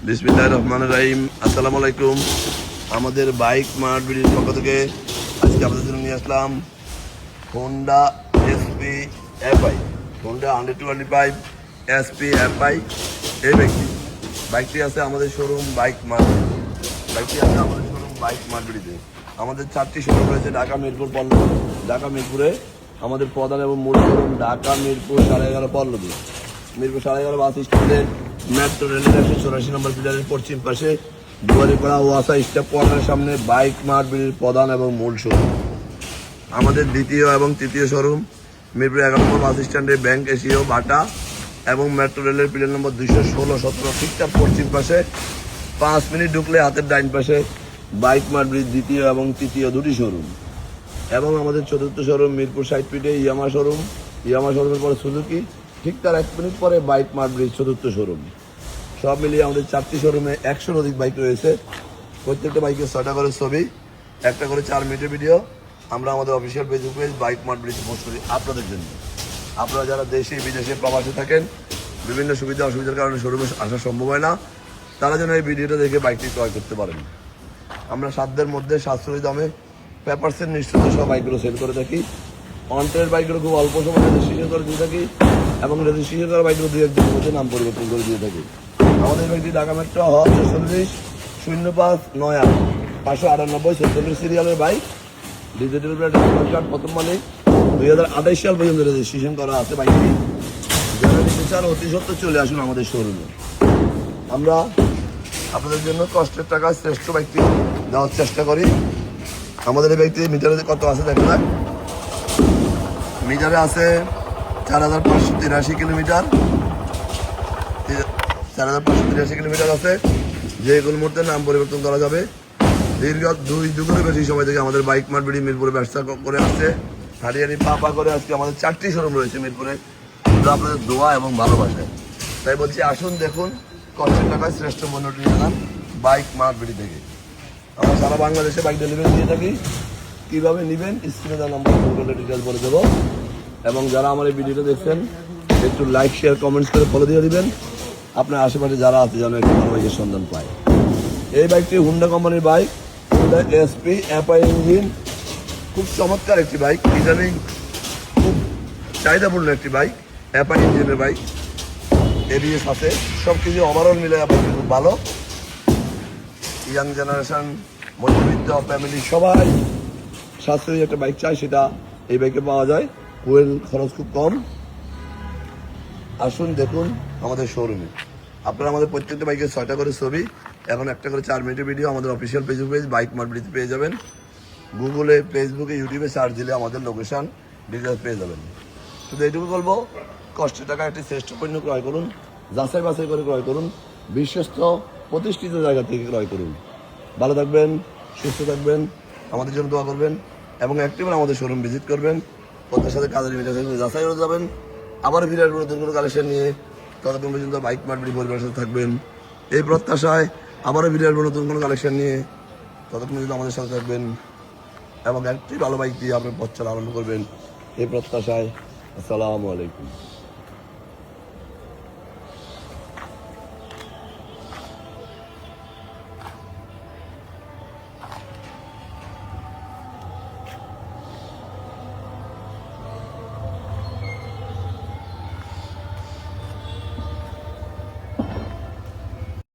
বিসমিল্লাহির রহমানির রহিম। আসসালামু আলাইকুম। আমাদের বাইক মার্ট বিডির পক্ষ থেকে আজকে আপনাদের জন্য নিয়ে আসলাম Honda SP FI, Honda 125 SP FI. এই বাইকটি আছে আমাদের শোরুম বাইক মার্ট, বিডিতে। আমাদের 4টি শোরুম রয়েছে ঢাকা, মিরপুর, পল্লবী। ঢাকা মিরপুরে আমাদের প্রধান এবং মূল শোরুম ঢাকা মিরপুর 11.5 পল্লবী। মিরপুর 11.5 বাস স্ট্যান্ডের মেট্রো রেলের 184 নম্বর পিলারের পশ্চিম পাশে দুয়ারিপাড়া ওয়াসা স্টেপ কোয়ার্টারের সামনে বাইক মার্ট বিডির প্রধান এবং মূল শোরুম। আমাদের দ্বিতীয় এবং তৃতীয় শোরুম মিরপুর 11 নম্বর বাস স্ট্যান্ডে ব্যাংক এশিয়া বাটা এবং মেট্রো রেলের পিলার নম্বর 216-17 ঠিক তার পশ্চিম পাশে 5 মিনিট ঢুকলে হাতের ডাইন পাশে বাইক মার্ট বিডির দ্বিতীয় এবং তৃতীয় দুটি শোরুম। এবং আমাদের চতুর্থ শোরুম মিরপুর 60 ফিটে ইয়ামা শোরুমের পরে সুজুকি, ঠিক তার 1 মিনিট পরে বাইক মার্ট বিডির চতুর্থ শোরুম। সব মিলিয়ে আমাদের 4টি শোরুমে 100-র অধিক বাইক রয়েছে। প্রত্যেকটা বাইকের 6টা করে ছবি, একটা করে 4 মিনিটের ভিডিও আমরা আমাদের official Facebook page bike mart বিডিতে পোস্ট করি আপনাদের জন্য। আপনারা যারা দেশে বিদেশে প্রবাসে থাকেন, বিভিন্ন সুবিধা অসুবিধার কারণে শোরুমে আসা সম্ভব হয় না, তারা যেন এই ভিডিওটা দেখে বাইকটি ক্রয় করতে পারেন। আমরা সাধ্যের মধ্যে সাশ্রয়ী দামে পেপারসের নিশ্চয়তা সব বাইকগুলো সেল করে থাকি। অনটের বাইকগুলো খুব অল্প সময় রেজিস্ট্রেশন করে দিয়ে থাকি এবং রেজিস্ট্রেশন করা বাইকগুলো 2-1 দিনের মধ্যে নাম পরিবর্তন করে দিয়ে থাকি। আমাদের বাইকটি ঢাকা মেট্রো হ 46-05-98 598 সিরিয়ালের বাইক। ডিজিটাল প্ল্যাটফর্ম কার্ড প্রথম মালিক 2028 সাল পর্যন্ত রেজিস্ট্রেশন করা আছে বাইকটি। যারা নিতে চান অতি সত্ত্বর চলে আসুন আমাদের শোরুমে। আমরা আপনাদের জন্য কষ্টের টাকায় শ্রেষ্ঠ বাইকটি দেওয়ার চেষ্টা করি। আমাদের এই বাইকটি মিটারে কত আছে দেখা যাক। মিটারে আছে 4583 কিলোমিটার, 4583 কিলোমিটার আছে, যে কোনো মুহূর্তে নাম পরিবর্তন করা যাবে। দীর্ঘ 2 যুগের বেশি সময় থেকে আমাদের বাইক মার্ট বিডি মিরপুরে ব্যবসা করে আসছে। হারিয়ারি পা করে আজকে আমাদের 4টি শোরুম রয়েছে মিরপুরে, শুধু আপনাদের দোয়া এবং ভালোবাসায়। তাই বলছি আসুন দেখুন, কষ্টের টাকায় শ্রেষ্ঠ পণ্যটি নিলাম বাইক মার্ট বিডি থেকে। আমরা সারা বাংলাদেশে বাইক ডেলিভারি দিয়ে থাকি। কীভাবে নেবেন স্ক্রিনে দেওয়া নাম্বার ফোন করলে ডিটেলস বলে দেবো। এবং যারা আমার এই ভিডিওটা দেখছেন একটু লাইক শেয়ার কমেন্টস করে ফলো দিয়ে দিবেন। আপনার আশেপাশে যারা আছে যেন একটু ভালো বাইকের সন্ধান পায়। এই বাইকটি হুন্ডা কোম্পানির bike, Honda SP FI engine, খুব চমৎকার একটি বাইক। ইদানিং খুব চাহিদাপূর্ণ একটি বাইক, এফআই ইঞ্জিনের বাইক, এবিএস আছে, সব কিছু ওভারঅল মিলে আপনার খুব ভালো। ইয়াং জেনারেশন, মধ্যবিত্ত ফ্যামিলি সবাই সাশ্রয়ী একটা বাইক চায়, সেটা এই বাইকে পাওয়া যায়। ফুয়েল খরচ খুব কম। আসুন দেখুন আমাদের শোরুমে। আপনারা আমাদের প্রত্যেকটা বাইকের 6টা করে ছবি, এখন একটা করে 4 মিনিটের ভিডিও আমাদের official Facebook page bike mart বিডিতে পেয়ে যাবেন। গুগলে, ফেসবুকে, ইউটিউবে সার্চ দিলে আমাদের লোকেশান ডিটেলস পেয়ে যাবেন। শুধু এইটুকু বলবো, কষ্টের টাকা একটি শ্রেষ্ঠ পণ্য ক্রয় করুন, যাচাই বাছাই করে ক্রয় করুন, বিশ্বস্ত প্রতিষ্ঠিত জায়গা থেকে ক্রয় করুন। ভালো থাকবেন, সুস্থ থাকবেন, আমাদের জন্য দোয়া করবেন এবং একটিবার আমাদের শোরুম ভিজিট করবেন। ওদের সাথে কাজের মিটার যাচাই করে যাবেন। আবার ফিরে আসবেন নতুন কোনো কালেকশন নিয়ে। ততক্ষণ পর্যন্ত বাইক মার্ট বিডি পরিবারের সাথে থাকবেন এই প্রত্যাশায়। আবারও ফিরে আসবেন নতুন কোনো কালেকশন নিয়ে। ততক্ষণ পর্যন্ত আমাদের সাথে থাকবেন এবং একটি ভালো বাইক দিয়ে আপনার পথ চলা আরম্ভ করবেন এই প্রত্যাশায়। আসসালামু আলাইকুম।